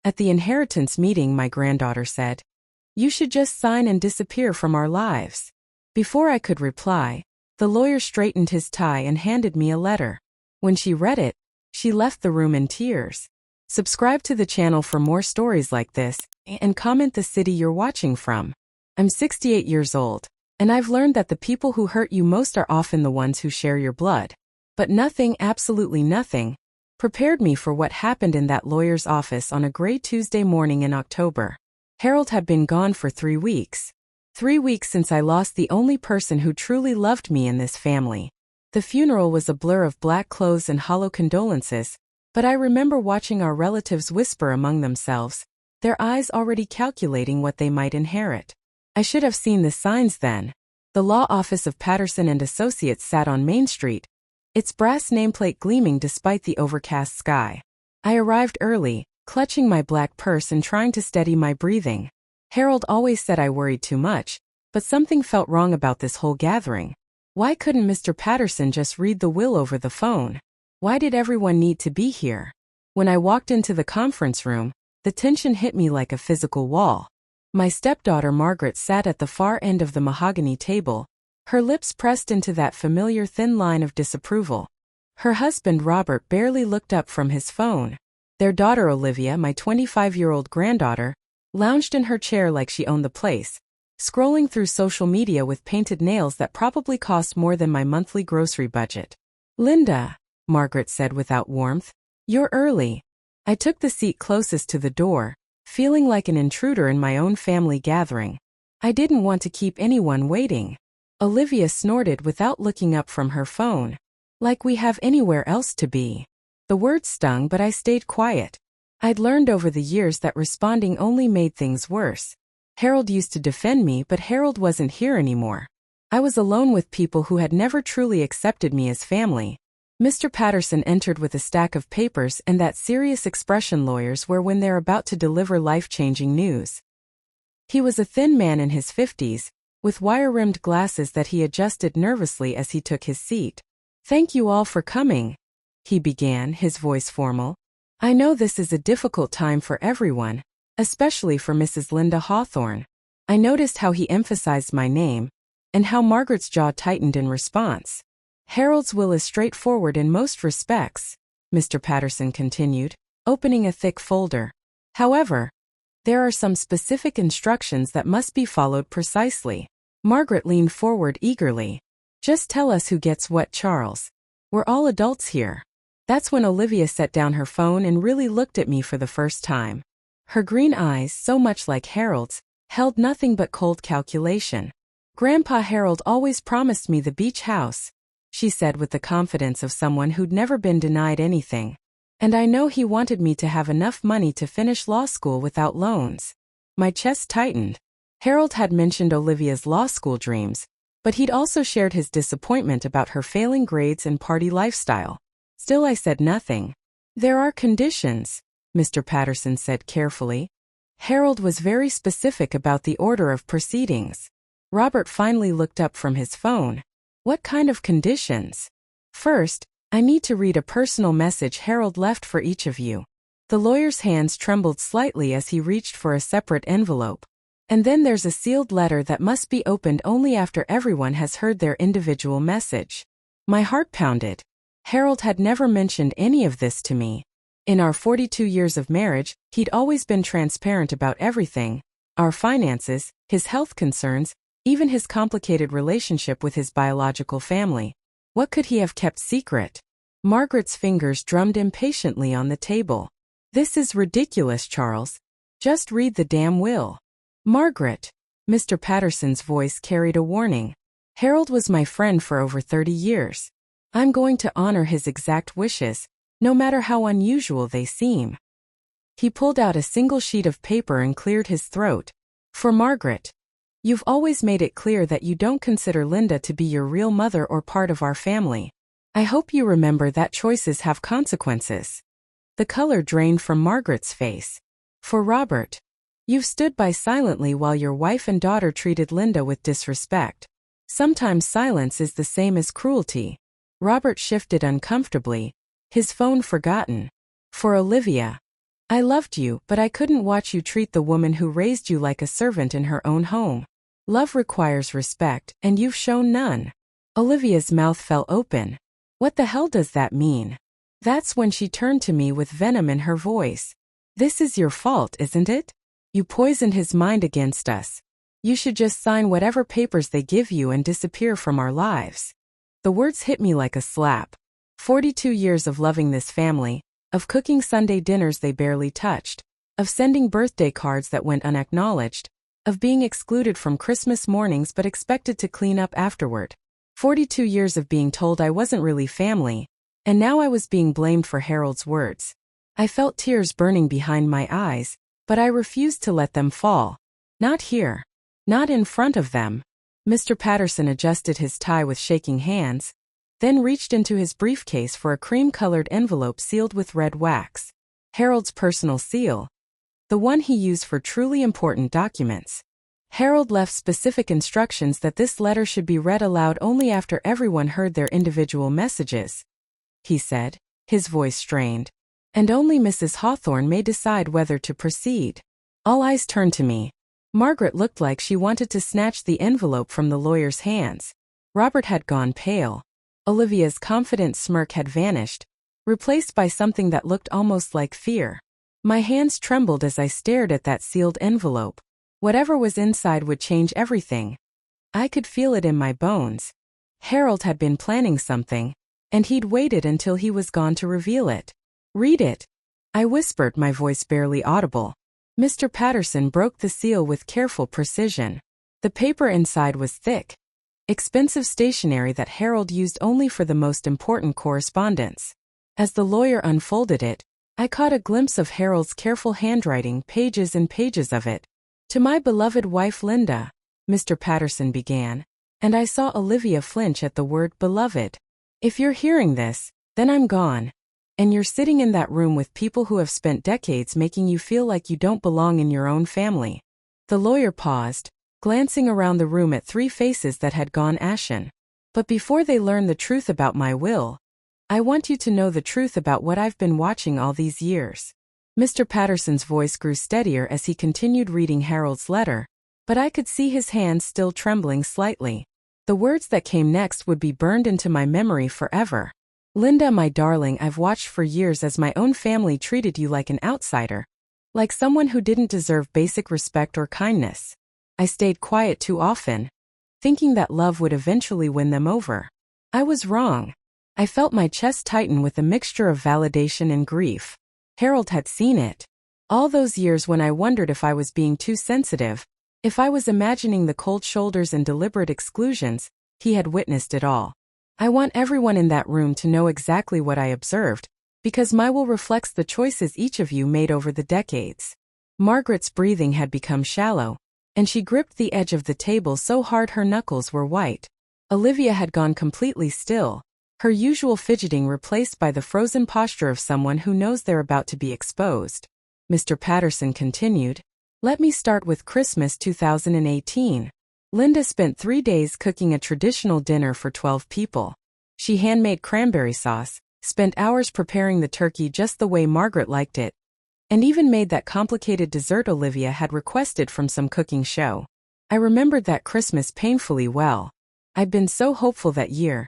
At the inheritance meeting, my granddaughter said, "You should just sign and disappear from our lives." Before I could reply, the lawyer straightened his tie and handed me a letter. When she read it, she left the room in tears. Subscribe to the channel for more stories like this, and comment the city you're watching from. I'm 68 years old, and I've learned that the people who hurt you most are often the ones who share your blood. But nothing, absolutely nothing, prepared me for what happened in that lawyer's office on a gray Tuesday morning in October. Harold had been gone for 3 weeks. 3 weeks since I lost the only person who truly loved me in this family. The funeral was a blur of black clothes and hollow condolences, but I remember watching our relatives whisper among themselves, their eyes already calculating what they might inherit. I should have seen the signs then. The law office of Patterson and Associates sat on Main Street, its brass nameplate gleaming despite the overcast sky. I arrived early, clutching my black purse and trying to steady my breathing. Harold always said I worried too much, but something felt wrong about this whole gathering. Why couldn't Mr. Patterson just read the will over the phone? Why did everyone need to be here? When I walked into the conference room, the tension hit me like a physical wall. My stepdaughter Margaret sat at the far end of the mahogany table, her lips pressed into that familiar thin line of disapproval. Her husband Robert barely looked up from his phone. Their daughter Olivia, my 25-year-old granddaughter, lounged in her chair like she owned the place, scrolling through social media with painted nails that probably cost more than my monthly grocery budget. "Linda," Margaret said without warmth, "you're early." I took the seat closest to the door, feeling like an intruder in my own family gathering. I didn't want to keep anyone waiting. Olivia snorted without looking up from her phone. "Like we have anywhere else to be." The words stung, but I stayed quiet. I'd learned over the years that responding only made things worse. Harold used to defend me, but Harold wasn't here anymore. I was alone with people who had never truly accepted me as family. Mr. Patterson entered with a stack of papers and that serious expression lawyers wear when they're about to deliver life-changing news. He was a thin man in his 50s, with wire-rimmed glasses that he adjusted nervously as he took his seat. "Thank you all for coming," he began, his voice formal. "I know this is a difficult time for everyone, especially for Mrs. Linda Hawthorne." I noticed how he emphasized my name, and how Margaret's jaw tightened in response. "Harold's will is straightforward in most respects," Mr. Patterson continued, opening a thick folder. "However, there are some specific instructions that must be followed precisely." Margaret leaned forward eagerly. "Just tell us who gets what, Charles. We're all adults here." That's when Olivia set down her phone and really looked at me for the first time. Her green eyes, so much like Harold's, held nothing but cold calculation. "Grandpa Harold always promised me the beach house," she said with the confidence of someone who'd never been denied anything. "And I know he wanted me to have enough money to finish law school without loans." My chest tightened. Harold had mentioned Olivia's law school dreams, but he'd also shared his disappointment about her failing grades and party lifestyle. Still, I said nothing. "There are conditions," Mr. Patterson said carefully. Harold was very specific about the order of proceedings. Robert finally looked up from his phone. "What kind of conditions?" "First, I need to read a personal message Harold left for each of you." The lawyer's hands trembled slightly as he reached for a separate envelope. "And then there's a sealed letter that must be opened only after everyone has heard their individual message." My heart pounded. Harold had never mentioned any of this to me. In our 42 years of marriage, he'd always been transparent about everything: our finances, his health concerns, even his complicated relationship with his biological family. What could he have kept secret? Margaret's fingers drummed impatiently on the table. "This is ridiculous, Charles. Just read the damn will." "Margaret," Mr. Patterson's voice carried a warning. "Harold was my friend for over 30 years. I'm going to honor his exact wishes, no matter how unusual they seem." He pulled out a single sheet of paper and cleared his throat. "For Margaret, you've always made it clear that you don't consider Linda to be your real mother or part of our family. I hope you remember that choices have consequences." The color drained from Margaret's face. "For Robert, you've stood by silently while your wife and daughter treated Linda with disrespect. Sometimes silence is the same as cruelty." Robert shifted uncomfortably, his phone forgotten. "For Olivia, I loved you, but I couldn't watch you treat the woman who raised you like a servant in her own home. Love requires respect, and you've shown none." Olivia's mouth fell open. What the hell does that mean? That's when she turned to me with venom in her voice. "This is your fault, isn't it? You poisoned his mind against us. You should just sign whatever papers they give you and disappear from our lives." The words hit me like a slap. 42 years of loving this family, of cooking Sunday dinners they barely touched, of sending birthday cards that went unacknowledged, of being excluded from Christmas mornings but expected to clean up afterward. 42 years of being told I wasn't really family, and now I was being blamed for Harold's words. I felt tears burning behind my eyes, but I refused to let them fall. Not here. Not in front of them. Mr. Patterson adjusted his tie with shaking hands, then reached into his briefcase for a cream-colored envelope sealed with red wax. Harold's personal seal. The one he used for truly important documents. Harold left specific instructions that this letter should be read aloud only after everyone heard their individual messages. He said, his voice strained. And only Mrs. Hawthorne may decide whether to proceed. All eyes turned to me. Margaret looked like she wanted to snatch the envelope from the lawyer's hands. Robert had gone pale. Olivia's confident smirk had vanished, replaced by something that looked almost like fear. My hands trembled as I stared at that sealed envelope. Whatever was inside would change everything. I could feel it in my bones. Harold had been planning something, and he'd waited until he was gone to reveal it. "Read it," I whispered, my voice barely audible. Mr. Patterson broke the seal with careful precision. The paper inside was thick. Expensive stationery that Harold used only for the most important correspondence. As the lawyer unfolded it, I caught a glimpse of Harold's careful handwriting, pages and pages of it. "To my beloved wife Linda," Mr. Patterson began, and I saw Olivia flinch at the word beloved. "If you're hearing this, then I'm gone. And you're sitting in that room with people who have spent decades making you feel like you don't belong in your own family." The lawyer paused, glancing around the room at three faces that had gone ashen. "But before they learn the truth about my will, I want you to know the truth about what I've been watching all these years." Mr. Patterson's voice grew steadier as he continued reading Harold's letter, but I could see his hands still trembling slightly. The words that came next would be burned into my memory forever. "Linda, my darling, I've watched for years as my own family treated you like an outsider, like someone who didn't deserve basic respect or kindness. I stayed quiet too often, thinking that love would eventually win them over. I was wrong." I felt my chest tighten with a mixture of validation and grief. Harold had seen it. All those years when I wondered if I was being too sensitive, if I was imagining the cold shoulders and deliberate exclusions, he had witnessed it all. I want everyone in that room to know exactly what I observed, because my will reflects the choices each of you made over the decades. Margaret's breathing had become shallow, and she gripped the edge of the table so hard her knuckles were white. Olivia had gone completely still, her usual fidgeting replaced by the frozen posture of someone who knows they're about to be exposed. Mr. Patterson continued, "Let me start with Christmas 2018. Linda spent 3 days cooking a traditional dinner for 12 people. She handmade cranberry sauce, spent hours preparing the turkey just the way Margaret liked it, and even made that complicated dessert Olivia had requested from some cooking show. I remembered that Christmas painfully well. I'd been so hopeful that year,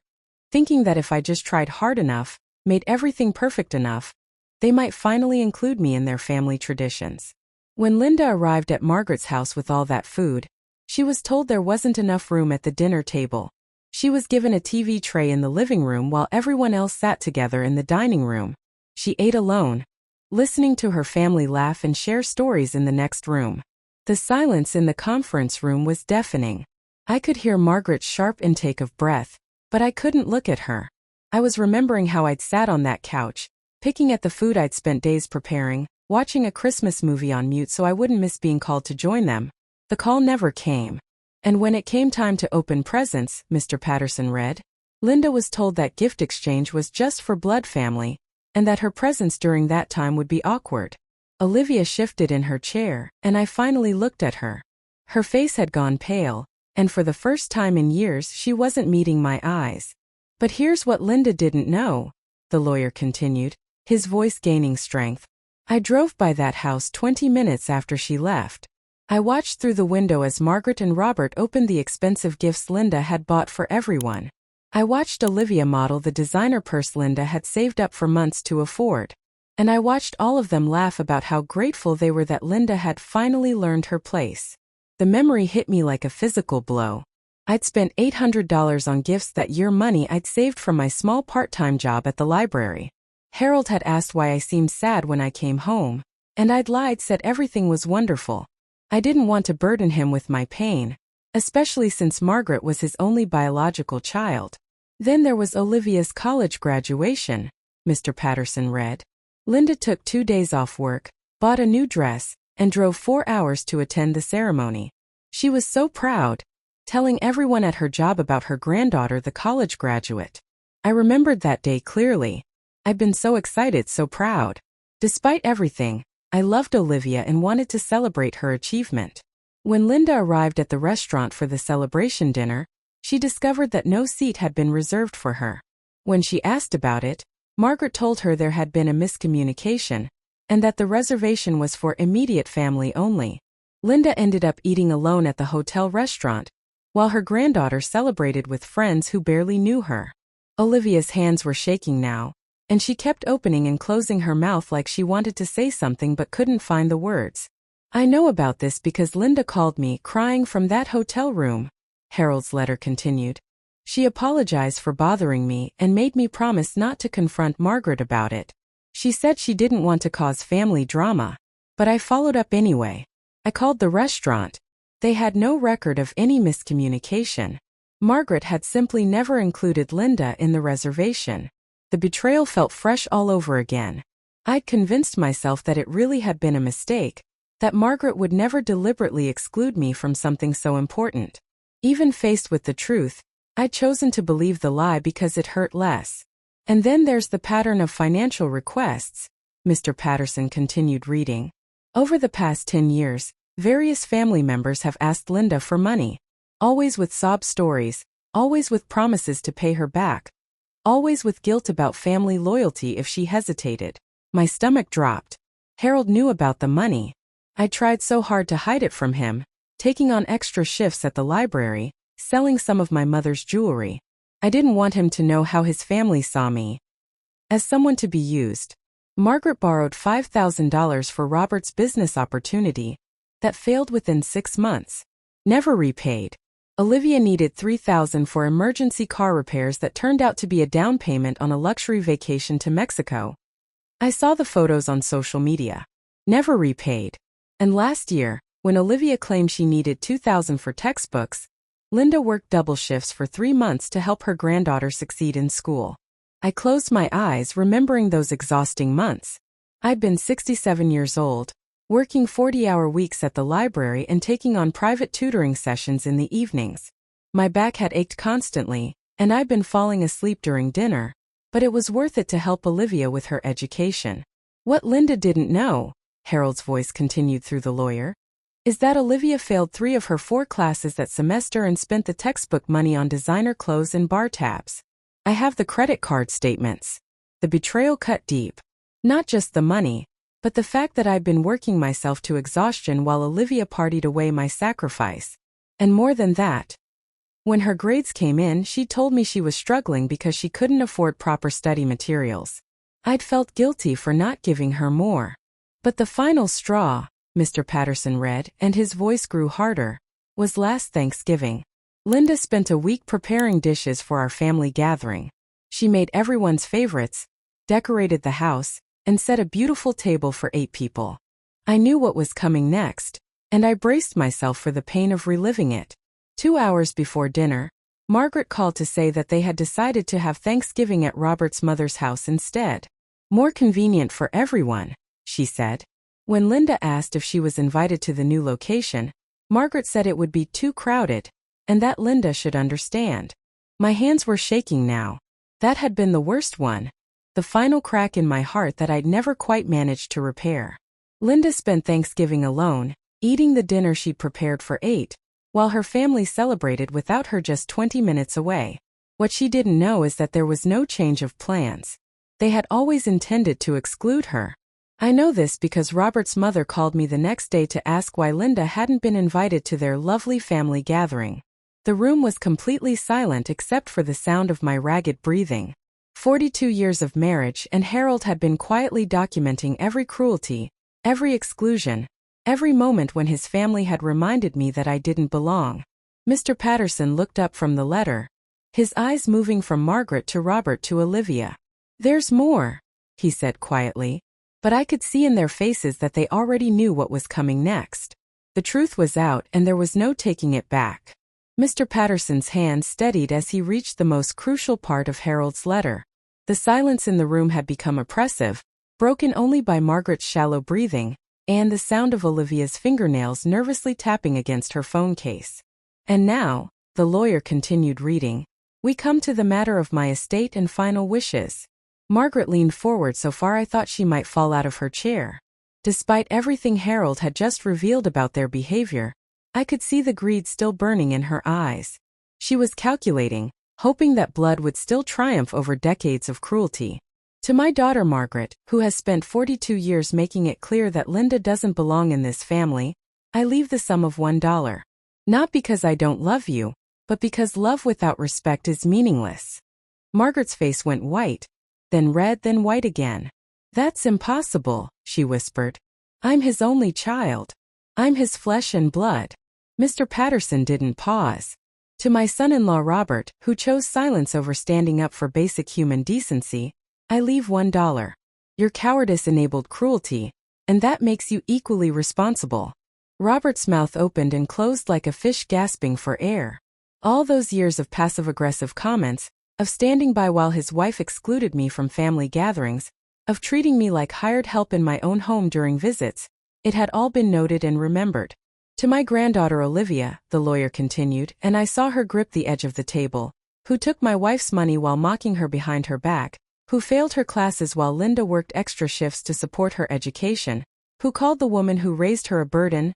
thinking that if I just tried hard enough, made everything perfect enough, they might finally include me in their family traditions. When Linda arrived at Margaret's house with all that food, she was told there wasn't enough room at the dinner table. She was given a TV tray in the living room while everyone else sat together in the dining room. She ate alone, listening to her family laugh and share stories in the next room. The silence in the conference room was deafening. I could hear Margaret's sharp intake of breath, but I couldn't look at her. I was remembering how I'd sat on that couch, picking at the food I'd spent days preparing, watching a Christmas movie on mute so I wouldn't miss being called to join them. The call never came. And when it came time to open presents, Mr. Patterson read, Linda was told that gift exchange was just for blood family, and that her presence during that time would be awkward. Olivia shifted in her chair, and I finally looked at her. Her face had gone pale, and for the first time in years she wasn't meeting my eyes. "But here's what Linda didn't know," the lawyer continued, his voice gaining strength. I drove by that house 20 minutes after she left. I watched through the window as Margaret and Robert opened the expensive gifts Linda had bought for everyone. I watched Olivia model the designer purse Linda had saved up for months to afford. And I watched all of them laugh about how grateful they were that Linda had finally learned her place. The memory hit me like a physical blow. I'd spent $800 on gifts that year, money I'd saved from my small part-time job at the library. Harold had asked why I seemed sad when I came home, and I'd lied, said everything was wonderful. I didn't want to burden him with my pain, especially since Margaret was his only biological child. Then there was Olivia's college graduation, Mr. Patterson read. Linda took 2 days off work, bought a new dress, and drove 4 hours to attend the ceremony. She was so proud, telling everyone at her job about her granddaughter, the college graduate. I remembered that day clearly. I'd been so excited, so proud. Despite everything, I loved Olivia and wanted to celebrate her achievement. When Linda arrived at the restaurant for the celebration dinner, she discovered that no seat had been reserved for her. When she asked about it, Margaret told her there had been a miscommunication, and that the reservation was for immediate family only. Linda ended up eating alone at the hotel restaurant, while her granddaughter celebrated with friends who barely knew her. Olivia's hands were shaking now, and she kept opening and closing her mouth like she wanted to say something but couldn't find the words. I know about this because Linda called me crying from that hotel room, Harold's letter continued. She apologized for bothering me and made me promise not to confront Margaret about it. She said she didn't want to cause family drama, but I followed up anyway. I called the restaurant. They had no record of any miscommunication. Margaret had simply never included Linda in the reservation. The betrayal felt fresh all over again. I'd convinced myself that it really had been a mistake, that Margaret would never deliberately exclude me from something so important. Even faced with the truth, I'd chosen to believe the lie because it hurt less. And then there's the pattern of financial requests, Mr. Patterson continued reading. Over the past 10 years, various family members have asked Linda for money, always with sob stories, always with promises to pay her back, always with guilt about family loyalty if she hesitated. My stomach dropped. Harold knew about the money. I tried so hard to hide it from him, taking on extra shifts at the library, selling some of my mother's jewelry. I didn't want him to know how his family saw me. As someone to be used. Margaret borrowed $5,000 for Robert's business opportunity that failed within 6 months. Never repaid. Olivia needed $3,000 for emergency car repairs that turned out to be a down payment on a luxury vacation to Mexico. I saw the photos on social media. Never repaid. And last year, when Olivia claimed she needed $2,000 for textbooks, Linda worked double shifts for 3 months to help her granddaughter succeed in school. I closed my eyes remembering those exhausting months. I'd been 67 years old, working 40-hour weeks at the library and taking on private tutoring sessions in the evenings. My back had ached constantly, and I'd been falling asleep during dinner, but it was worth it to help Olivia with her education. What Linda didn't know, Harold's voice continued through the lawyer, is that Olivia failed 3 of her 4 classes that semester and spent the textbook money on designer clothes and bar tabs. I have the credit card statements. The betrayal cut deep. Not just the money, but the fact that I'd been working myself to exhaustion while Olivia partied away my sacrifice. And more than that, when her grades came in, she told me she was struggling because she couldn't afford proper study materials. I'd felt guilty for not giving her more. But the final straw, Mr. Patterson read, and his voice grew harder, was last Thanksgiving. Linda spent a week preparing dishes for our family gathering. She made everyone's favorites, decorated the house, and set a beautiful table for 8 people. I knew what was coming next, and I braced myself for the pain of reliving it. 2 hours before dinner, Margaret called to say that they had decided to have Thanksgiving at Robert's mother's house instead. More convenient for everyone, she said. When Linda asked if she was invited to the new location, Margaret said it would be too crowded, and that Linda should understand. My hands were shaking now. That had been the worst one. The final crack in my heart that I'd never quite managed to repair. Linda spent Thanksgiving alone, eating the dinner she'd prepared for 8, while her family celebrated without her just 20 minutes away. What she didn't know is that there was no change of plans. They had always intended to exclude her. I know this because Robert's mother called me the next day to ask why Linda hadn't been invited to their lovely family gathering. The room was completely silent except for the sound of my ragged breathing. 42 years of marriage, and Harold had been quietly documenting every cruelty, every exclusion, every moment when his family had reminded me that I didn't belong. Mr. Patterson looked up from the letter, his eyes moving from Margaret to Robert to Olivia. "There's more," he said quietly, but I could see in their faces that they already knew what was coming next. The truth was out and there was no taking it back. Mr. Patterson's hand steadied as he reached the most crucial part of Harold's letter. The silence in the room had become oppressive, broken only by Margaret's shallow breathing, and the sound of Olivia's fingernails nervously tapping against her phone case. "And now," the lawyer continued reading, "we come to the matter of my estate and final wishes." Margaret leaned forward so far I thought she might fall out of her chair. Despite everything Harold had just revealed about their behavior, I could see the greed still burning in her eyes. She was calculating, hoping that blood would still triumph over decades of cruelty. "To my daughter Margaret, who has spent 42 years making it clear that Linda doesn't belong in this family, I leave the sum of $1. Not because I don't love you, but because love without respect is meaningless." Margaret's face went white, then red, then white again. "That's impossible," she whispered. "I'm his only child. I'm his flesh and blood." Mr. Patterson didn't pause. "To my son-in-law Robert, who chose silence over standing up for basic human decency, I leave $1. Your cowardice enabled cruelty, and that makes you equally responsible." Robert's mouth opened and closed like a fish gasping for air. All those years of passive-aggressive comments, of standing by while his wife excluded me from family gatherings, of treating me like hired help in my own home during visits, it had all been noted and remembered. "To my granddaughter Olivia," the lawyer continued, and I saw her grip the edge of the table, "who took my wife's money while mocking her behind her back, who failed her classes while Linda worked extra shifts to support her education, who called the woman who raised her a burden,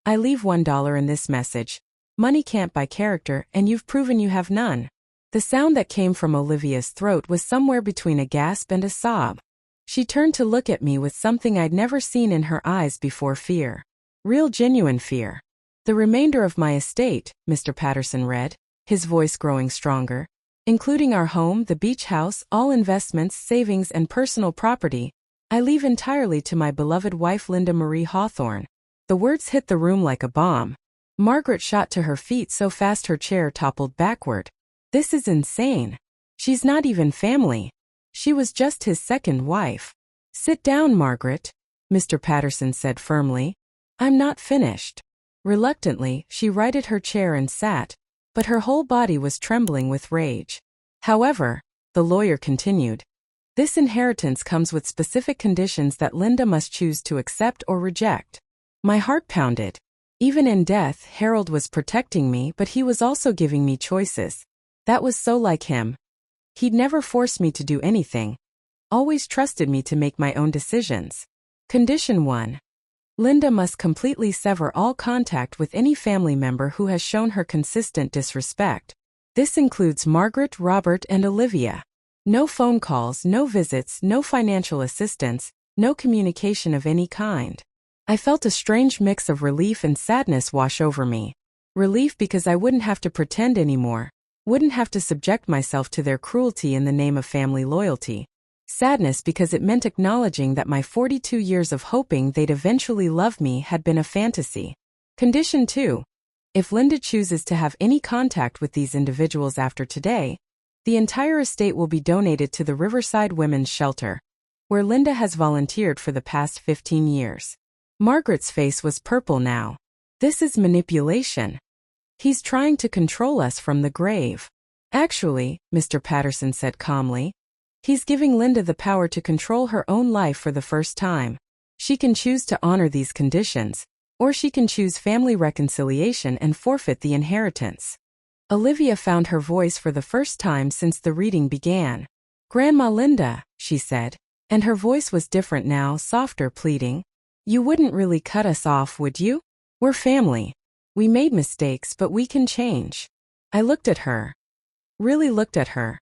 I leave $1 in this message. Money can't buy character, and you've proven you have none." The sound that came from Olivia's throat was somewhere between a gasp and a sob. She turned to look at me with something I'd never seen in her eyes before: fear. Real genuine fear. "The remainder of my estate," Mr. Patterson read, his voice growing stronger, "including our home, the beach house, all investments, savings, and personal property, I leave entirely to my beloved wife Linda Marie Hawthorne." The words hit the room like a bomb. Margaret shot to her feet so fast her chair toppled backward. "This is insane. She's not even family. She was just his second wife." "Sit down, Margaret," Mr. Patterson said firmly. "I'm not finished." Reluctantly, she righted her chair and sat, but her whole body was trembling with rage. "However," the lawyer continued, "this inheritance comes with specific conditions that Linda must choose to accept or reject." My heart pounded. Even in death, Harold was protecting me, but he was also giving me choices. That was so like him. He'd never forced me to do anything, always trusted me to make my own decisions. Condition 1. Linda must completely sever all contact with any family member who has shown her consistent disrespect. This includes Margaret, Robert, and Olivia. No phone calls, no visits, no financial assistance, no communication of any kind. I felt a strange mix of relief and sadness wash over me. Relief because I wouldn't have to pretend anymore, wouldn't have to subject myself to their cruelty in the name of family loyalty. Sadness because it meant acknowledging that my 42 years of hoping they'd eventually love me had been a fantasy. Condition 2. If Linda chooses to have any contact with these individuals after today, the entire estate will be donated to the Riverside Women's Shelter, where Linda has volunteered for the past 15 years. Margaret's face was purple now. "This is manipulation. He's trying to control us from the grave." "Actually," Mr. Patterson said calmly, "he's giving Linda the power to control her own life for the first time. She can choose to honor these conditions, or she can choose family reconciliation and forfeit the inheritance." Olivia found her voice for the first time since the reading began. "Grandma Linda," she said, and her voice was different now, softer, pleading. "You wouldn't really cut us off, would you? We're family. We made mistakes, but we can change." I looked at her. Really looked at her.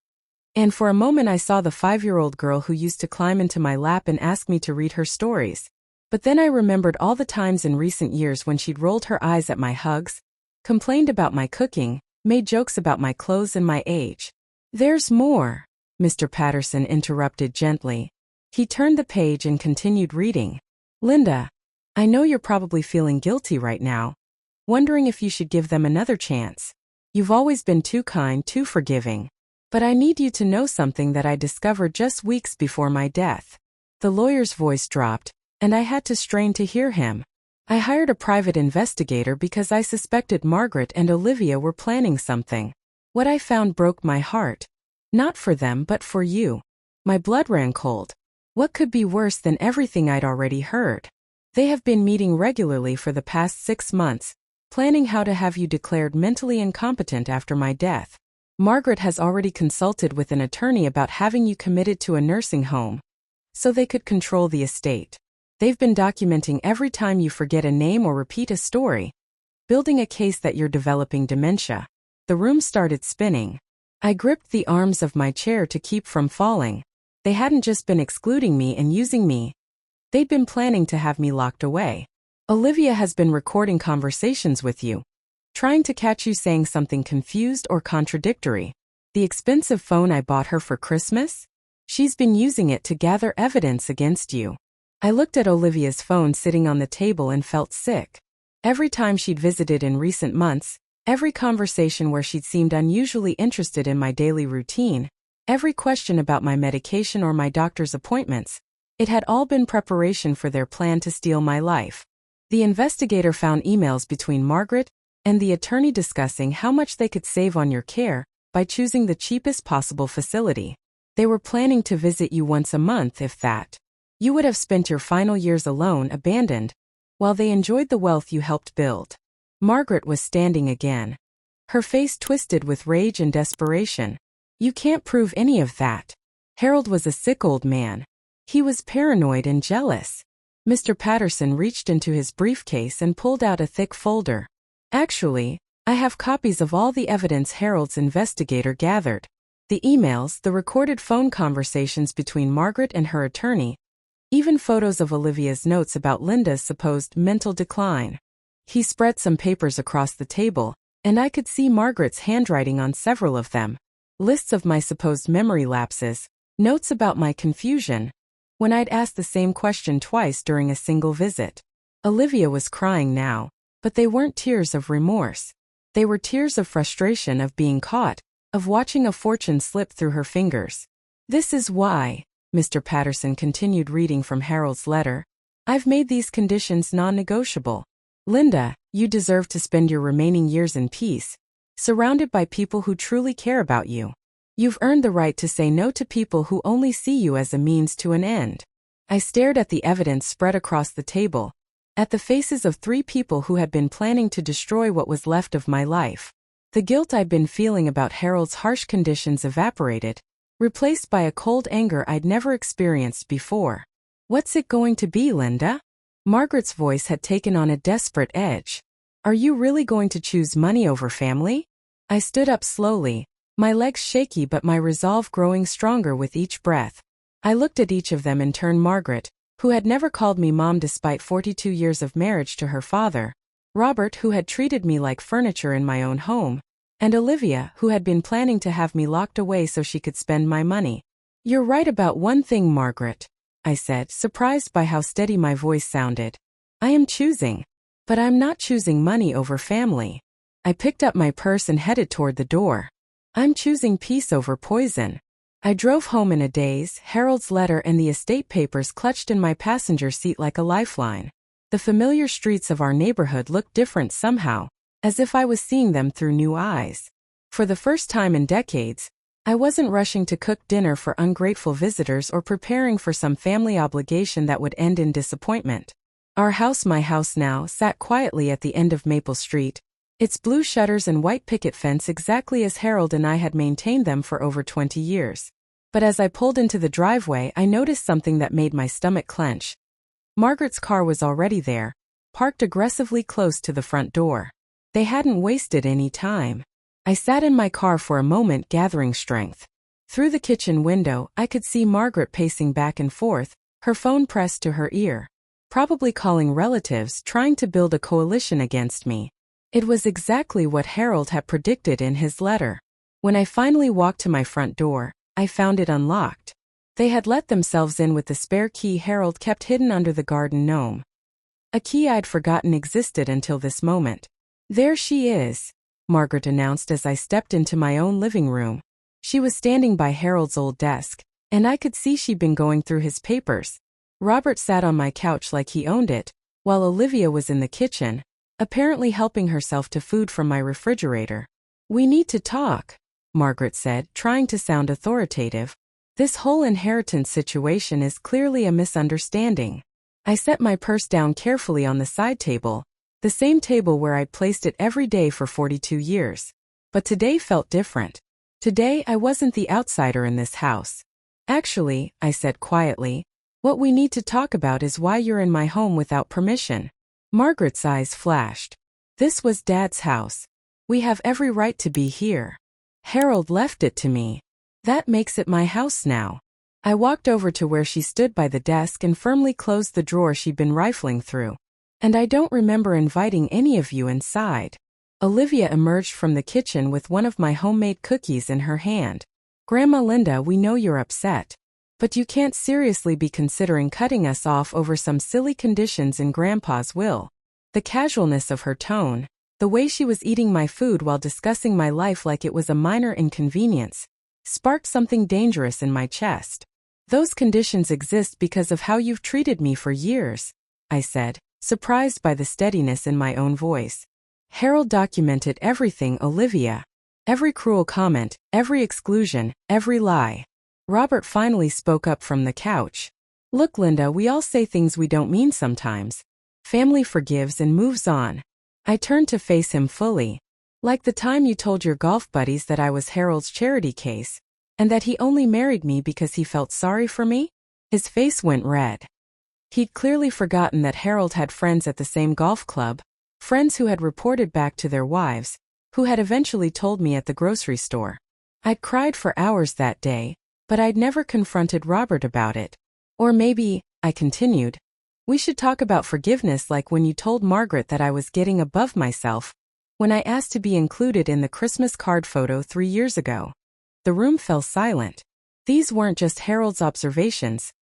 And for a moment I saw the 5-year-old girl who used to climb into my lap and ask me to read her stories. But then I remembered all the times in recent years when she'd rolled her eyes at my hugs, complained about my cooking, made jokes about my clothes and my age. "There's more," Mr. Patterson interrupted gently. He turned the page and continued reading. "Linda, I know you're probably feeling guilty right now, wondering if you should give them another chance. You've always been too kind, too forgiving. But I need you to know something that I discovered just weeks before my death." The lawyer's voice dropped, and I had to strain to hear him. "I hired a private investigator because I suspected Margaret and Olivia were planning something. What I found broke my heart. Not for them but for you." My blood ran cold. What could be worse than everything I'd already heard? "They have been meeting regularly for the past 6 months, planning how to have you declared mentally incompetent after my death. Margaret has already consulted with an attorney about having you committed to a nursing home, so they could control the estate. They've been documenting every time you forget a name or repeat a story, building a case that you're developing dementia." The room started spinning. I gripped the arms of my chair to keep from falling. They hadn't just been excluding me and using me. They'd been planning to have me locked away. "Olivia has been recording conversations with you, trying to catch you saying something confused or contradictory. The expensive phone I bought her for Christmas? She's been using it to gather evidence against you." I looked at Olivia's phone sitting on the table and felt sick. Every time she'd visited in recent months, every conversation where she'd seemed unusually interested in my daily routine, every question about my medication or my doctor's appointments, it had all been preparation for their plan to steal my life. The investigator found emails between Margaret and the attorney discussing how much they could save on your care by choosing the cheapest possible facility. They were planning to visit you once a month, if that. You would have spent your final years alone, abandoned, while they enjoyed the wealth you helped build. Margaret was standing again, her face twisted with rage and desperation. "You can't prove any of that. Harold was a sick old man. He was paranoid and jealous." Mr. Patterson reached into his briefcase and pulled out a thick folder. "Actually, I have copies of all the evidence Harold's investigator gathered. The emails, the recorded phone conversations between Margaret and her attorney, even photos of Olivia's notes about Linda's supposed mental decline." He spread some papers across the table, and I could see Margaret's handwriting on several of them. Lists of my supposed memory lapses, notes about my confusion, when I'd asked the same question twice during a single visit. Olivia was crying now, but they weren't tears of remorse. They were tears of frustration, of being caught, of watching a fortune slip through her fingers. "This is why," Mr. Patterson continued reading from Harold's letter, "I've made these conditions non-negotiable. Linda, you deserve to spend your remaining years in peace, surrounded by people who truly care about you. You've earned the right to say no to people who only see you as a means to an end." I stared at the evidence spread across the table, at the faces of 3 people who had been planning to destroy what was left of my life. The guilt I'd been feeling about Harold's harsh conditions evaporated, replaced by a cold anger I'd never experienced before. "What's it going to be, Linda?" Margaret's voice had taken on a desperate edge. "Are you really going to choose money over family?" I stood up slowly, my legs shaky but my resolve growing stronger with each breath. I looked at each of them in turn: Margaret, who had never called me mom despite 42 years of marriage to her father; Robert, who had treated me like furniture in my own home; and Olivia, who had been planning to have me locked away so she could spend my money. "You're right about one thing, Margaret," I said, surprised by how steady my voice sounded. "I am choosing. But I'm not choosing money over family." I picked up my purse and headed toward the door. "I'm choosing peace over poison." I drove home in a daze, Harold's letter and the estate papers clutched in my passenger seat like a lifeline. The familiar streets of our neighborhood looked different somehow, as if I was seeing them through new eyes. For the first time in decades, I wasn't rushing to cook dinner for ungrateful visitors or preparing for some family obligation that would end in disappointment. Our house, my house now, sat quietly at the end of Maple Street, its blue shutters and white picket fence exactly as Harold and I had maintained them for over 20 years. But as I pulled into the driveway, I noticed something that made my stomach clench. Margaret's car was already there, parked aggressively close to the front door. They hadn't wasted any time. I sat in my car for a moment, gathering strength. Through the kitchen window, I could see Margaret pacing back and forth, her phone pressed to her ear. Probably calling relatives, trying to build a coalition against me. It was exactly what Harold had predicted in his letter. When I finally walked to my front door, I found it unlocked. They had let themselves in with the spare key Harold kept hidden under the garden gnome. A key I'd forgotten existed until this moment. "There she is," Margaret announced as I stepped into my own living room. She was standing by Harold's old desk, and I could see she'd been going through his papers. Robert sat on my couch like he owned it, while Olivia was in the kitchen, apparently helping herself to food from my refrigerator. "We need to talk," Margaret said, trying to sound authoritative. "This whole inheritance situation is clearly a misunderstanding." I set my purse down carefully on the side table, the same table where I'd placed it every day for 42 years. But today felt different. Today I wasn't the outsider in this house. "Actually," I said quietly, "what we need to talk about is why you're in my home without permission." Margaret's eyes flashed. "This was Dad's house. We have every right to be here. Harold left it to me. That makes it my house now." I walked over to where she stood by the desk and firmly closed the drawer she'd been rifling through. "And I don't remember inviting any of you inside." Olivia emerged from the kitchen with one of my homemade cookies in her hand. "Grandma Linda, we know you're upset. But you can't seriously be considering cutting us off over some silly conditions in Grandpa's will." The casualness of her tone, the way she was eating my food while discussing my life like it was a minor inconvenience, sparked something dangerous in my chest. "Those conditions exist because of how you've treated me for years," I said, surprised by the steadiness in my own voice. "Harold documented everything, Olivia. Every cruel comment, every exclusion, every lie." Robert finally spoke up from the couch. "Look, Linda, we all say things we don't mean sometimes. Family forgives and moves on." I turned to face him fully. "Like the time you told your golf buddies that I was Harold's charity case, and that he only married me because he felt sorry for me?" His face went red. He'd clearly forgotten that Harold had friends at the same golf club, friends who had reported back to their wives, who had eventually told me at the grocery store. I'd cried for hours that day, but I'd never confronted Robert about it. "Or maybe," I continued, "we should talk about forgiveness, like when you told Margaret that I was getting above myself, when I asked to be included in the Christmas card photo 3 years ago." The room fell silent. These weren't just Harold's observations.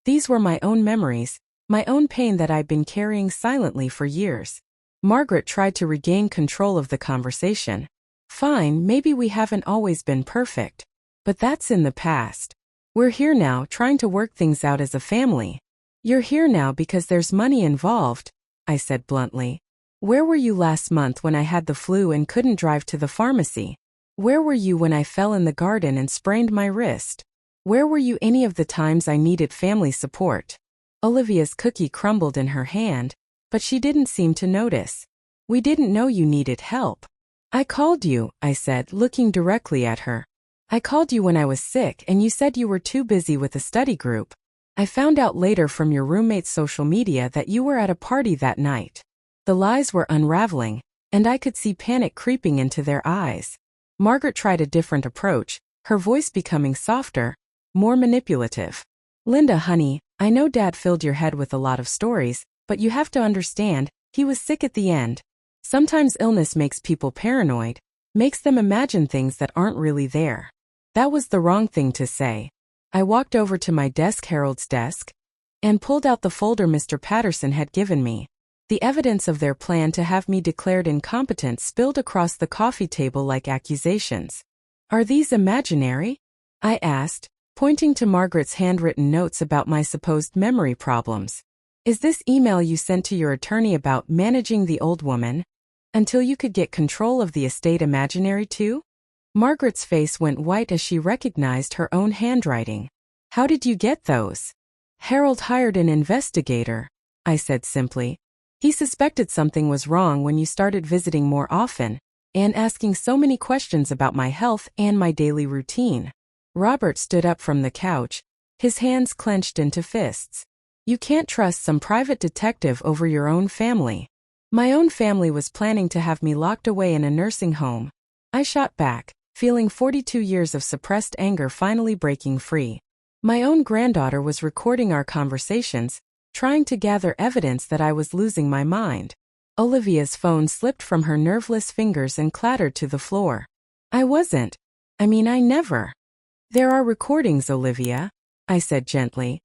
These were my own memories, my own pain that I'd been carrying silently for years. Margaret tried to regain control of the conversation. "Fine, maybe we haven't always been perfect. But that's in the past. We're here now, trying to work things out as a family. You're here now because there's money involved," I said bluntly. "Where were you last month when I had the flu and couldn't drive to the pharmacy? Where were you when I fell in the garden and sprained my wrist? Where were you any of the times I needed family support?" Olivia's cookie crumbled in her hand, but she didn't seem to notice. "We didn't know you needed help. I called you," I said, looking directly at her. "I called you when I was sick and you said you were too busy with a study group. I found out later from your roommate's social media that you were at a party that night." The lies were unraveling, and I could see panic creeping into their eyes. Margaret tried a different approach, her voice becoming softer, more manipulative. "Linda, honey, I know Dad filled your head with a lot of stories, but you have to understand, he was sick at the end. Sometimes illness makes people paranoid, makes them imagine things that aren't really there." That was the wrong thing to say. I walked over to my desk, Harold's desk, and pulled out the folder Mr. Patterson had given me. The evidence of their plan to have me declared incompetent spilled across the coffee table like accusations. "Are these imaginary?" I asked, pointing to Margaret's handwritten notes about my supposed memory problems. "Is this email you sent to your attorney about managing the old woman until you could get control of the estate imaginary too?" Margaret's face went white as she recognized her own handwriting. "How did you get those?" "Harold hired an investigator," I said simply. "He suspected something was wrong when you started visiting more often and asking so many questions about my health and my daily routine." Robert stood up from the couch, his hands clenched into fists. "You can't trust some private detective over your own family." "My own family was planning to have me locked away in a nursing home," I shot back, feeling 42 years of suppressed anger finally breaking free. My own granddaughter was recording our conversations, trying to gather evidence that I was losing my mind. Olivia's phone slipped from her nerveless fingers and clattered to the floor. I never. There are recordings, Olivia, I said gently.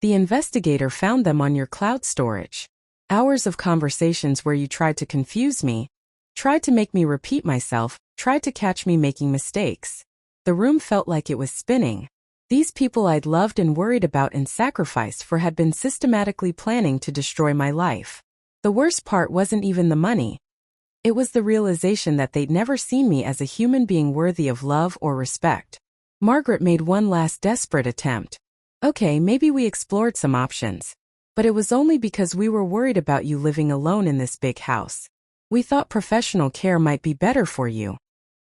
The investigator found them on your cloud storage. Hours of conversations where you tried to confuse me, tried to make me repeat myself, tried to catch me making mistakes. The room felt like it was spinning. These people I'd loved and worried about and sacrificed for had been systematically planning to destroy my life. The worst part wasn't even the money. It was the realization that they'd never seen me as a human being worthy of love or respect. Margaret made one last desperate attempt. Okay, maybe we explored some options. But it was only because we were worried about you living alone in this big house. We thought professional care might be better for you.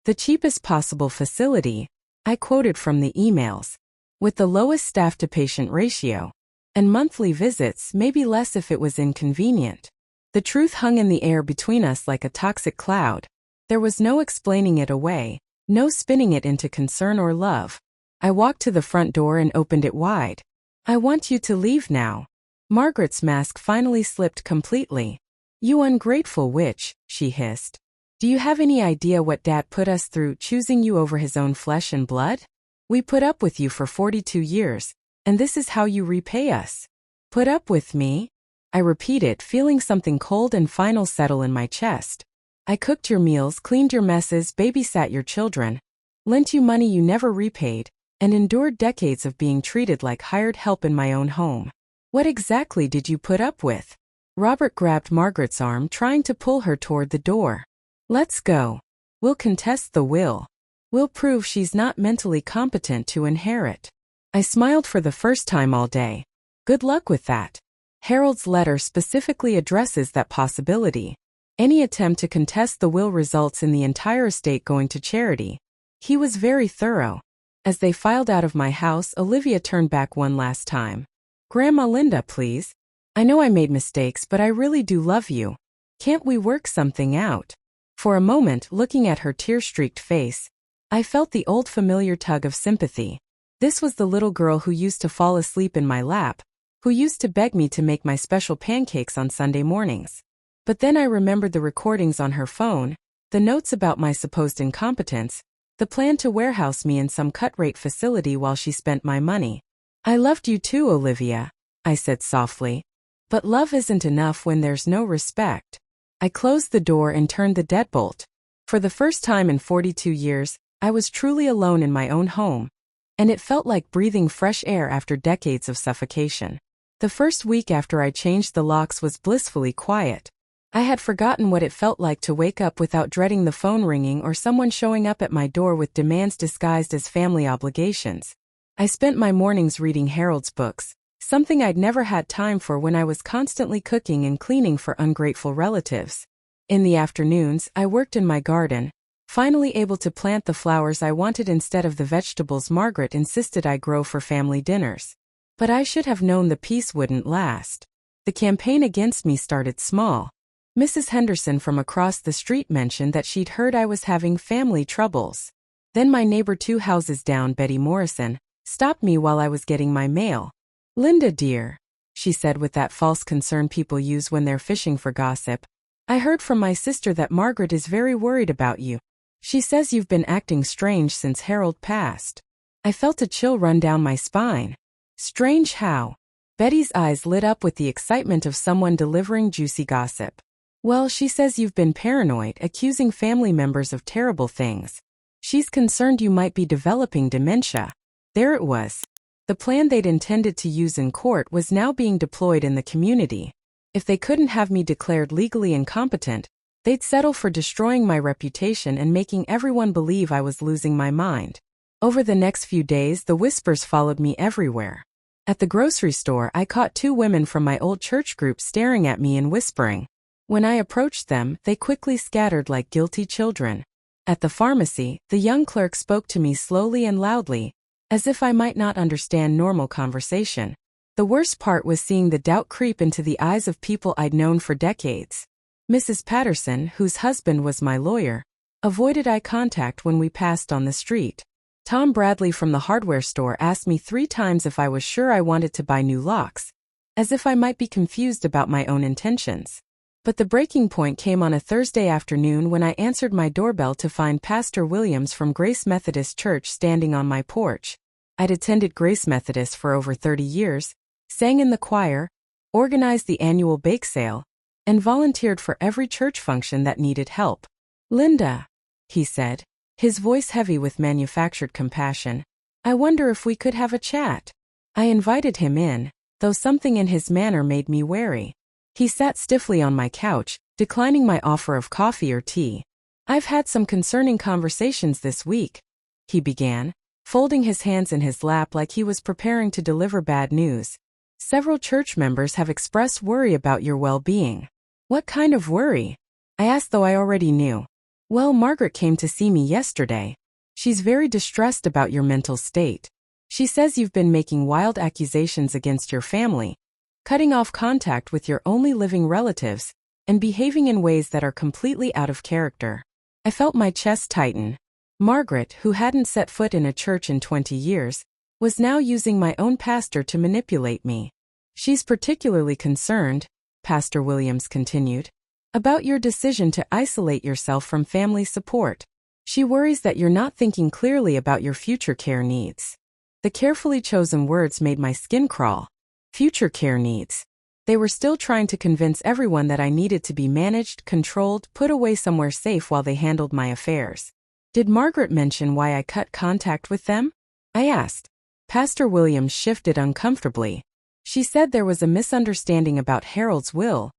The cheapest possible facility, I quoted from the emails, with the lowest staff-to-patient ratio. And monthly visits, maybe less if it was inconvenient. The truth hung in the air between us like a toxic cloud. There was no explaining it away, no spinning it into concern or love. I walked to the front door and opened it wide. I want you to leave now. Margaret's mask finally slipped completely. You ungrateful witch, she hissed. Do you have any idea what Dad put us through, choosing you over his own flesh and blood? We put up with you for 42 years, and this is how you repay us. Put up with me? I repeated, feeling something cold and final settle in my chest. I cooked your meals, cleaned your messes, babysat your children, lent you money you never repaid, and endured decades of being treated like hired help in my own home. What exactly did you put up with? Robert grabbed Margaret's arm, trying to pull her toward the door. Let's go. We'll contest the will. We'll prove she's not mentally competent to inherit. I smiled for the first time all day. Good luck with that. Harold's letter specifically addresses that possibility. Any attempt to contest the will results in the entire estate going to charity. He was very thorough. As they filed out of my house, Olivia turned back one last time. Grandma Linda, please. I know I made mistakes, but I really do love you. Can't we work something out? For a moment, looking at her tear-streaked face, I felt the old familiar tug of sympathy. This was the little girl who used to fall asleep in my lap, who used to beg me to make my special pancakes on Sunday mornings. But then I remembered the recordings on her phone, the notes about my supposed incompetence, the plan to warehouse me in some cut-rate facility while she spent my money. I loved you too, Olivia, I said softly. But love isn't enough when there's no respect. I closed the door and turned the deadbolt. For the first time in 42 years, I was truly alone in my own home, and it felt like breathing fresh air after decades of suffocation. The first week after I changed the locks was blissfully quiet. I had forgotten what it felt like to wake up without dreading the phone ringing or someone showing up at my door with demands disguised as family obligations. I spent my mornings reading Harold's books, something I'd never had time for when I was constantly cooking and cleaning for ungrateful relatives. In the afternoons, I worked in my garden, finally able to plant the flowers I wanted instead of the vegetables Margaret insisted I grow for family dinners. But I should have known the peace wouldn't last. The campaign against me started small. Mrs. Henderson from across the street mentioned that she'd heard I was having family troubles. Then my neighbor 2 houses down, Betty Morrison, stopped me while I was getting my mail. Linda dear, she said with that false concern people use when they're fishing for gossip, I heard from my sister that Margaret is very worried about you. She says you've been acting strange since Harold passed. I felt a chill run down my spine. Strange how? Betty's eyes lit up with the excitement of someone delivering juicy gossip. Well, she says you've been paranoid, accusing family members of terrible things. She's concerned you might be developing dementia. There it was. The plan they'd intended to use in court was now being deployed in the community. If they couldn't have me declared legally incompetent, they'd settle for destroying my reputation and making everyone believe I was losing my mind. Over the next few days, the whispers followed me everywhere. At the grocery store, I caught 2 women from my old church group staring at me and whispering. When I approached them, they quickly scattered like guilty children. At the pharmacy, the young clerk spoke to me slowly and loudly, as if I might not understand normal conversation. The worst part was seeing the doubt creep into the eyes of people I'd known for decades. Mrs. Patterson, whose husband was my lawyer, Avoided eye contact when we passed on the street. Tom Bradley from the hardware store asked me 3 times if I was sure I wanted to buy new locks, as if I might be confused about my own intentions. But the breaking point came on a Thursday afternoon when I answered my doorbell to find Pastor Williams from Grace Methodist Church standing on my porch. I'd attended Grace Methodist for over 30 years, sang in the choir, organized the annual bake sale, and volunteered for every church function that needed help. "Linda," he said, his voice heavy with manufactured compassion, "I wonder if we could have a chat." I invited him in, though something in his manner made me wary. He sat stiffly on my couch, declining my offer of coffee or tea. "I've had some concerning conversations this week," he began, folding his hands in his lap like he was preparing to deliver bad news. "Several church members have expressed worry about your well-being." "What kind of worry?" I asked, though I already knew. "Well, Margaret came to see me yesterday. She's very distressed about your mental state. She says you've been making wild accusations against your family, cutting off contact with your only living relatives, and behaving in ways that are completely out of character." I felt my chest tighten. Margaret, who hadn't set foot in a church in 20 years, was now using my own pastor to manipulate me. "She's particularly concerned," Pastor Williams continued, "about your decision to isolate yourself from family support. She worries that you're not thinking clearly about your future care needs." The carefully chosen words made my skin crawl. Future care needs. They were still trying to convince everyone that I needed to be managed, controlled, put away somewhere safe while they handled my affairs. "Did Margaret mention why I cut contact with them?" I asked. Pastor Williams shifted uncomfortably. "She said there was a misunderstanding about Harold's will,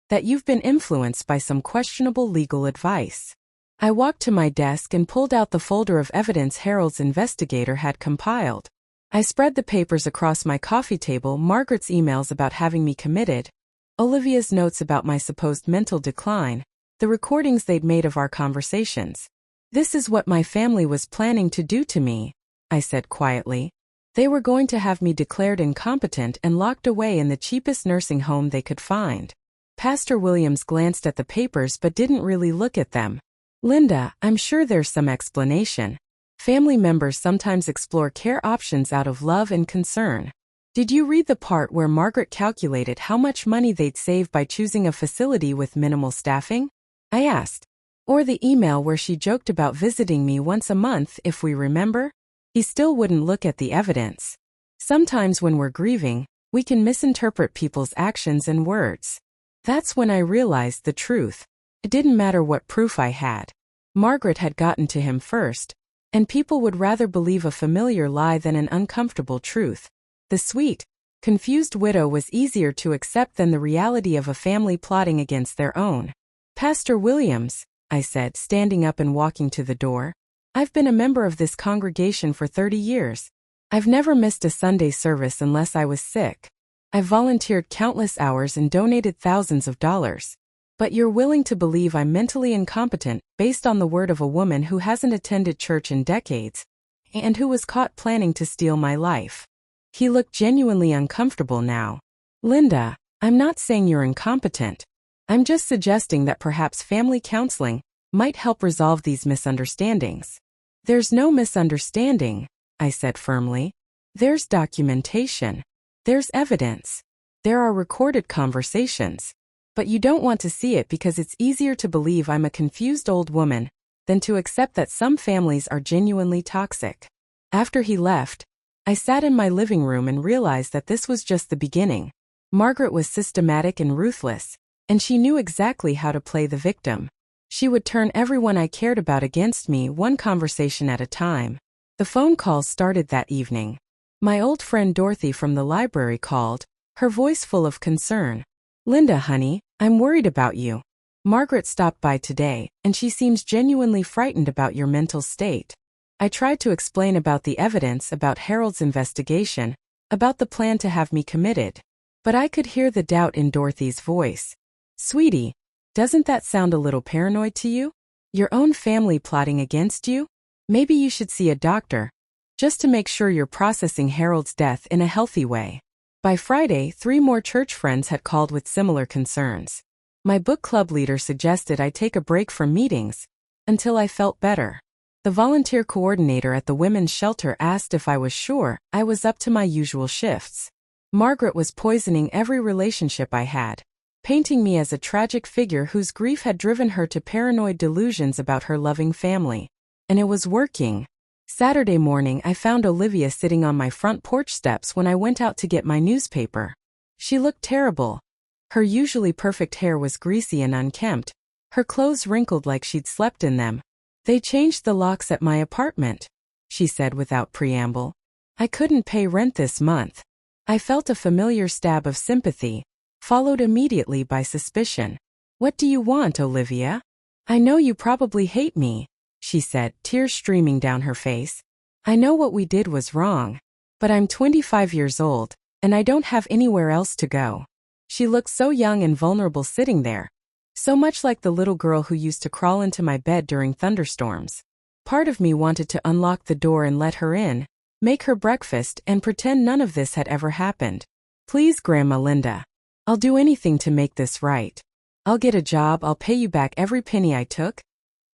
that you've been influenced by some questionable legal advice." I walked to my desk and pulled out the folder of evidence Harold's investigator had compiled. I spread the papers across my coffee table: Margaret's emails about having me committed, Olivia's notes about my supposed mental decline, the recordings they'd made of our conversations. "This is what my family was planning to do to me," I said quietly. "They were going to have me declared incompetent and locked away in the cheapest nursing home they could find." Pastor Williams glanced at the papers but didn't really look at them. "Linda, I'm sure there's some explanation. Family members sometimes explore care options out of love and concern. Did you read the part where Margaret calculated how much money they'd save by choosing a facility with minimal staffing?" I asked. "Or the email where she joked about visiting me once a month, if we remember?" He still wouldn't look at the evidence. "Sometimes when we're grieving, we can misinterpret people's actions and words." That's when I realized the truth. It didn't matter what proof I had. Margaret had gotten to him first, and people would rather believe a familiar lie than an uncomfortable truth. The sweet, confused widow was easier to accept than the reality of a family plotting against their own. "Pastor Williams," I said, standing up and walking to the door, "I've been a member of this congregation for 30 years. I've never missed a Sunday service unless I was sick. I've volunteered countless hours and donated thousands of dollars. But you're willing to believe I'm mentally incompetent based on the word of a woman who hasn't attended church in decades, and who was caught planning to steal my life." He looked genuinely uncomfortable now. "Linda, I'm not saying you're incompetent. I'm just suggesting that perhaps family counseling might help resolve these misunderstandings." "There's no misunderstanding," I said firmly. "There's documentation. There's evidence. There are recorded conversations. But you don't want to see it because it's easier to believe I'm a confused old woman than to accept that some families are genuinely toxic." After he left, I sat in my living room and realized that this was just the beginning. Margaret was systematic and ruthless, and she knew exactly how to play the victim. She would turn everyone I cared about against me, one conversation at a time. The phone calls started that evening. My old friend Dorothy from the library called, her voice full of concern. "Linda, honey, I'm worried about you. Margaret stopped by today, and she seems genuinely frightened about your mental state." I tried to explain about the evidence, about Harold's investigation, about the plan to have me committed. But I could hear the doubt in Dorothy's voice. "Sweetie, doesn't that sound a little paranoid to you? Your own family plotting against you? Maybe you should see a doctor, just to make sure you're processing Harold's death in a healthy way." By Friday, 3 more church friends had called with similar concerns. My book club leader suggested I take a break from meetings, until I felt better. The volunteer coordinator at the women's shelter asked if I was sure I was up to my usual shifts. Margaret was poisoning every relationship I had, painting me as a tragic figure whose grief had driven her to paranoid delusions about her loving family. And it was working. Saturday morning, I found Olivia sitting on my front porch steps when I went out to get my newspaper. She looked terrible. Her usually perfect hair was greasy and unkempt, her clothes wrinkled like she'd slept in them. "They changed the locks at my apartment," she said without preamble. "I couldn't pay rent this month." I felt a familiar stab of sympathy, followed immediately by suspicion. "What do you want, Olivia? I know you probably hate me," she said, tears streaming down her face. "I know what we did was wrong. But I'm 25 years old, and I don't have anywhere else to go." She looked so young and vulnerable sitting there, so much like the little girl who used to crawl into my bed during thunderstorms. Part of me wanted to unlock the door and let her in, make her breakfast, and pretend none of this had ever happened. "Please, Grandma Linda. I'll do anything to make this right. I'll get a job, I'll pay you back every penny I took.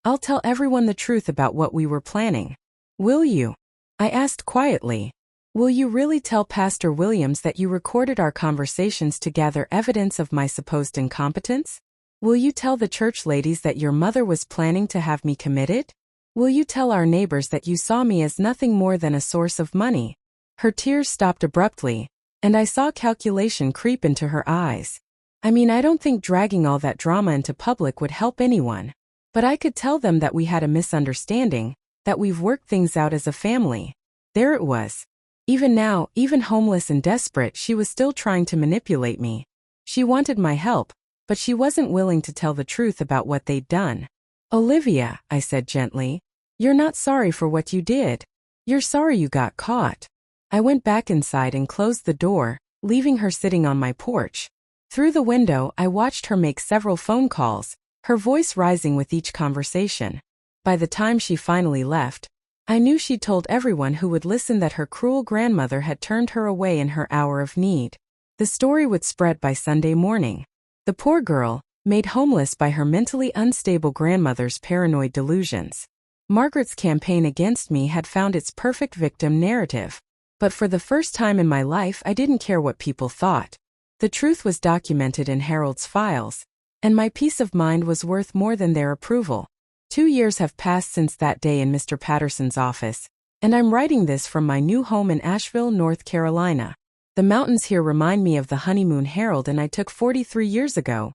I'll tell everyone the truth about what we were planning. Will you?" I asked quietly. "Will you really tell Pastor Williams that you recorded our conversations to gather evidence of my supposed incompetence? Will you tell the church ladies that your mother was planning to have me committed? Will you tell our neighbors that you saw me as nothing more than a source of money?" Her tears stopped abruptly, and I saw calculation creep into her eyes. I mean, I don't think dragging all that drama into public would help anyone. But I could tell them that we had a misunderstanding, that we've worked things out as a family. There it was. Even now, even homeless and desperate, she was still trying to manipulate me. She wanted my help, but she wasn't willing to tell the truth about what they'd done. "Olivia," I said gently, "you're not sorry for what you did. You're sorry you got caught." I went back inside and closed the door, leaving her sitting on my porch. Through the window, I watched her make several phone calls, her voice rising with each conversation. By the time she finally left, I knew she'd told everyone who would listen that her cruel grandmother had turned her away in her hour of need. The story would spread by Sunday morning. The poor girl, made homeless by her mentally unstable grandmother's paranoid delusions. Margaret's campaign against me had found its perfect victim narrative. But for the first time in my life, I didn't care what people thought. The truth was documented in Harold's files, and my peace of mind was worth more than their approval. 2 years have passed since that day in Mr. Patterson's office, and I'm writing this from my new home in Asheville, North Carolina. The mountains here remind me of the honeymoon Harold and I took 43 years ago,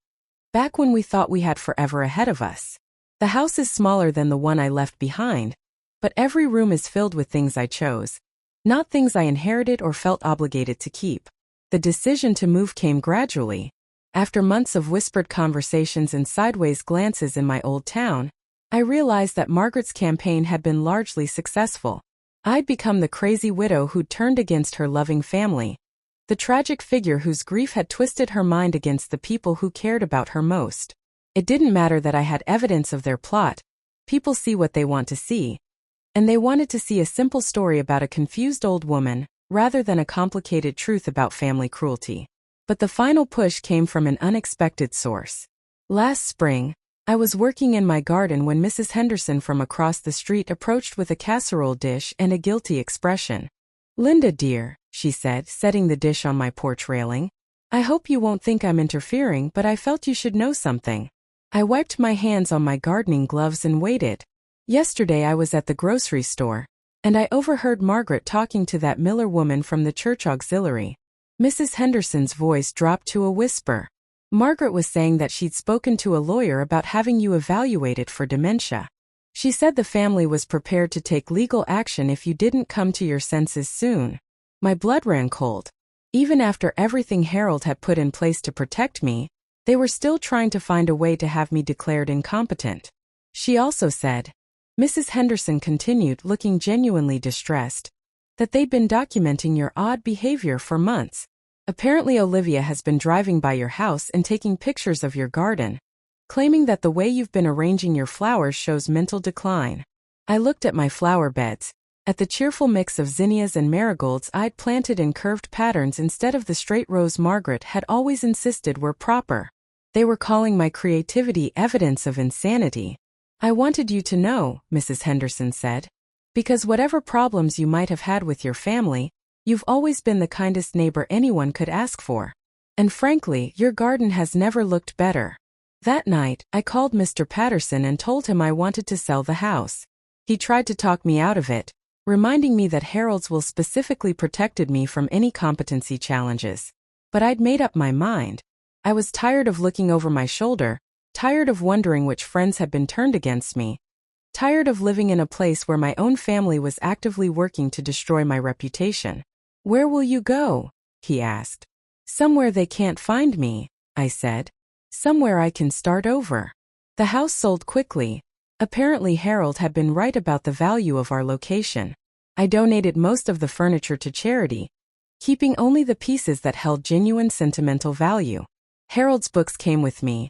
back when we thought we had forever ahead of us. The house is smaller than the one I left behind, but every room is filled with things I chose, not things I inherited or felt obligated to keep. The decision to move came gradually. After months of whispered conversations and sideways glances in my old town, I realized that Margaret's campaign had been largely successful. I'd become the crazy widow who'd turned against her loving family, the tragic figure whose grief had twisted her mind against the people who cared about her most. It didn't matter that I had evidence of their plot. People see what they want to see. And they wanted to see a simple story about a confused old woman, rather than a complicated truth about family cruelty. But the final push came from an unexpected source. Last spring, I was working in my garden when Mrs. Henderson from across the street approached with a casserole dish and a guilty expression. "Linda dear," she said, setting the dish on my porch railing, "I hope you won't think I'm interfering, but I felt you should know something." I wiped my hands on my gardening gloves and waited. Yesterday I was at the grocery store, and I overheard Margaret talking to that Miller woman from the church auxiliary. Mrs. Henderson's voice dropped to a whisper. Margaret was saying that she'd spoken to a lawyer about having you evaluated for dementia. She said the family was prepared to take legal action if you didn't come to your senses soon. My blood ran cold. Even after everything Harold had put in place to protect me, they were still trying to find a way to have me declared incompetent. She also said, Mrs. Henderson continued, looking genuinely distressed, that they'd been documenting your odd behavior for months. Apparently Olivia has been driving by your house and taking pictures of your garden, claiming that the way you've been arranging your flowers shows mental decline. I looked at my flower beds, at the cheerful mix of zinnias and marigolds I'd planted in curved patterns instead of the straight rows Margaret had always insisted were proper. They were calling my creativity evidence of insanity. "I wanted you to know," Mrs. Henderson said. "Because whatever problems you might have had with your family, you've always been the kindest neighbor anyone could ask for. And frankly, your garden has never looked better." That night, I called Mr. Patterson and told him I wanted to sell the house. He tried to talk me out of it, reminding me that Harold's will specifically protected me from any competency challenges. But I'd made up my mind. I was tired of looking over my shoulder, tired of wondering which friends had been turned against me, tired of living in a place where my own family was actively working to destroy my reputation. "Where will you go?" he asked. "Somewhere they can't find me," I said. "Somewhere I can start over." The house sold quickly. Apparently Harold had been right about the value of our location. I donated most of the furniture to charity, keeping only the pieces that held genuine sentimental value. Harold's books came with me,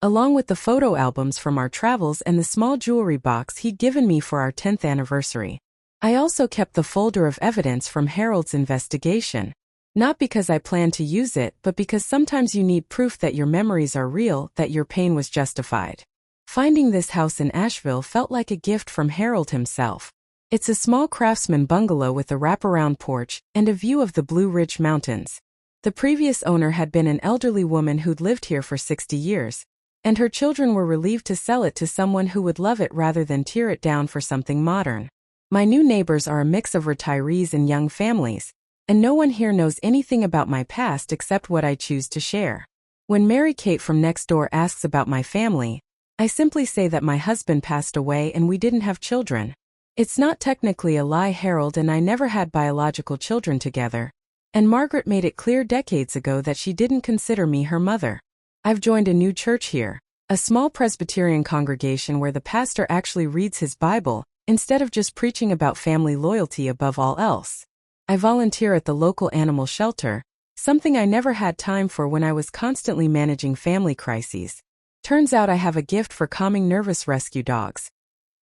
along with the photo albums from our travels and the small jewelry box he'd given me for our 10th anniversary. I also kept the folder of evidence from Harold's investigation, not because I planned to use it, but because sometimes you need proof that your memories are real, that your pain was justified. Finding this house in Asheville felt like a gift from Harold himself. It's a small craftsman bungalow with a wraparound porch and a view of the Blue Ridge Mountains. The previous owner had been an elderly woman who'd lived here for 60 years, and her children were relieved to sell it to someone who would love it rather than tear it down for something modern. My new neighbors are a mix of retirees and young families, and no one here knows anything about my past except what I choose to share. When Mary Kate from next door asks about my family, I simply say that my husband passed away and we didn't have children. It's not technically a lie. Harold and I never had biological children together, and Margaret made it clear decades ago that she didn't consider me her mother. I've joined a new church here, a small Presbyterian congregation where the pastor actually reads his Bible, instead of just preaching about family loyalty above all else. I volunteer at the local animal shelter, something I never had time for when I was constantly managing family crises. Turns out I have a gift for calming nervous rescue dogs.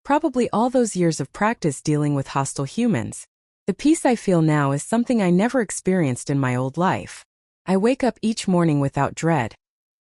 Probably all those years of practice dealing with hostile humans. The peace I feel now is something I never experienced in my old life. I wake up each morning without dread,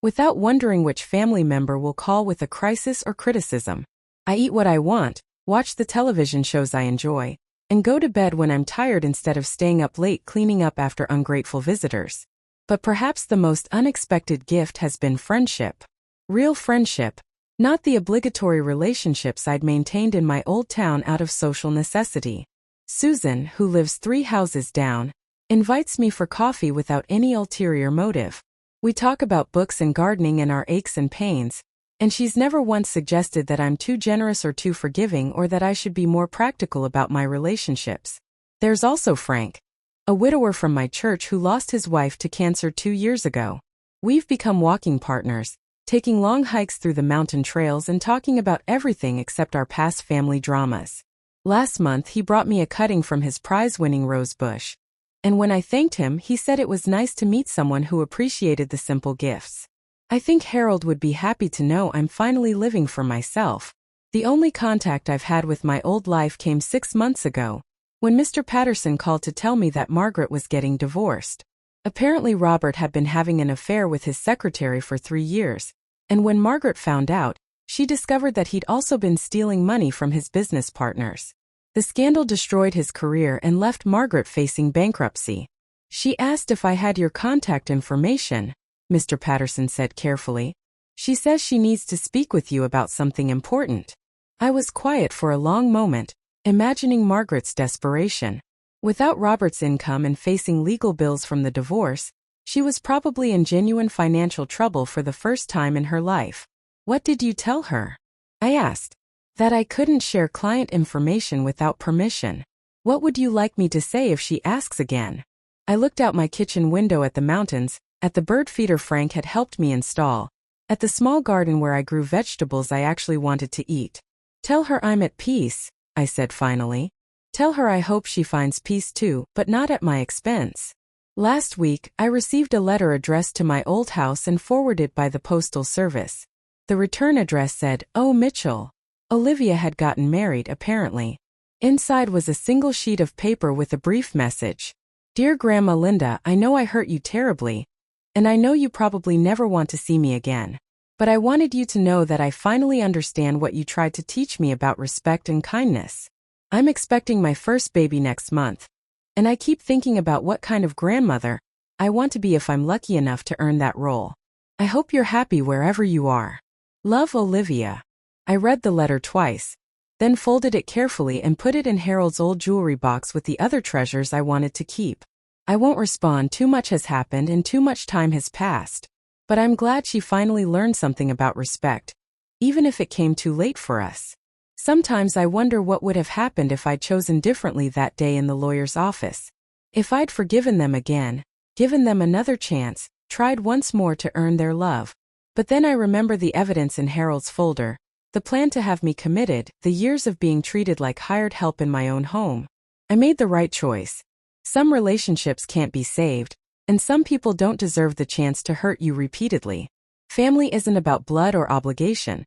without wondering which family member will call with a crisis or criticism. I eat what I want, watch the television shows I enjoy, and go to bed when I'm tired instead of staying up late cleaning up after ungrateful visitors. But perhaps the most unexpected gift has been friendship. Real friendship. Not the obligatory relationships I'd maintained in my old town out of social necessity. Susan, who lives 3 houses down, invites me for coffee without any ulterior motive. We talk about books and gardening and our aches and pains, and she's never once suggested that I'm too generous or too forgiving or that I should be more practical about my relationships. There's also Frank, a widower from my church who lost his wife to cancer 2 years ago. We've become walking partners, taking long hikes through the mountain trails and talking about everything except our past family dramas. Last month he brought me a cutting from his prize-winning rose bush, and when I thanked him, he said it was nice to meet someone who appreciated the simple gifts. I think Harold would be happy to know I'm finally living for myself. The only contact I've had with my old life came 6 months ago, when Mr. Patterson called to tell me that Margaret was getting divorced. Apparently Robert had been having an affair with his secretary for 3 years, and when Margaret found out, she discovered that he'd also been stealing money from his business partners. The scandal destroyed his career and left Margaret facing bankruptcy. "She asked if I had your contact information," Mr. Patterson said carefully. "She says she needs to speak with you about something important." I was quiet for a long moment, imagining Margaret's desperation. Without Robert's income and facing legal bills from the divorce, she was probably in genuine financial trouble for the first time in her life. "What did you tell her?" I asked. "That I couldn't share client information without permission." "What would you like me to say if she asks again?" I looked out my kitchen window at the mountains, at the bird feeder Frank had helped me install, at the small garden where I grew vegetables I actually wanted to eat. "Tell her I'm at peace," I said finally. "Tell her I hope she finds peace too, but not at my expense." Last week, I received a letter addressed to my old house and forwarded by the Postal Service. The return address said, "Oh, Mitchell." Olivia had gotten married, apparently. Inside was a single sheet of paper with a brief message. "Dear Grandma Linda, I know I hurt you terribly, and I know you probably never want to see me again. But I wanted you to know that I finally understand what you tried to teach me about respect and kindness. I'm expecting my first baby next month, and I keep thinking about what kind of grandmother I want to be if I'm lucky enough to earn that role. I hope you're happy wherever you are. Love, Olivia. I read the letter twice, then folded it carefully and put it in Harold's old jewelry box with the other treasures I wanted to keep. I won't respond. Too much has happened and too much time has passed. But I'm glad she finally learned something about respect, even if it came too late for us. Sometimes I wonder what would have happened if I'd chosen differently that day in the lawyer's office. If I'd forgiven them again, given them another chance, tried once more to earn their love. But then I remember the evidence in Harold's folder, the plan to have me committed, the years of being treated like hired help in my own home. I made the right choice. Some relationships can't be saved, and some people don't deserve the chance to hurt you repeatedly. Family isn't about blood or obligation.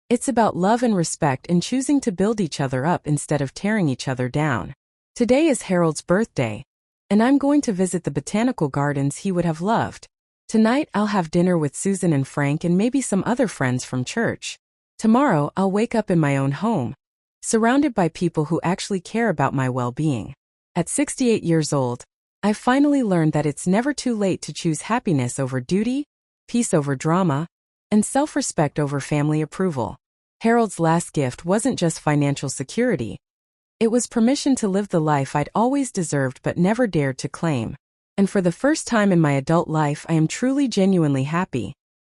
It's about love and respect and choosing to build each other up instead of tearing each other down. Today is Harold's birthday, and I'm going to visit the botanical gardens he would have loved. Tonight I'll have dinner with Susan and Frank and maybe some other friends from church. Tomorrow I'll wake up in my own home, surrounded by people who actually care about my well-being. At 68 years old, I've finally learned that it's never too late to choose happiness over duty, peace over drama, and self-respect over family approval. Harold's last gift wasn't just financial security. It was permission to live the life I'd always deserved but never dared to claim. And for the first time in my adult life, I am truly genuinely happy.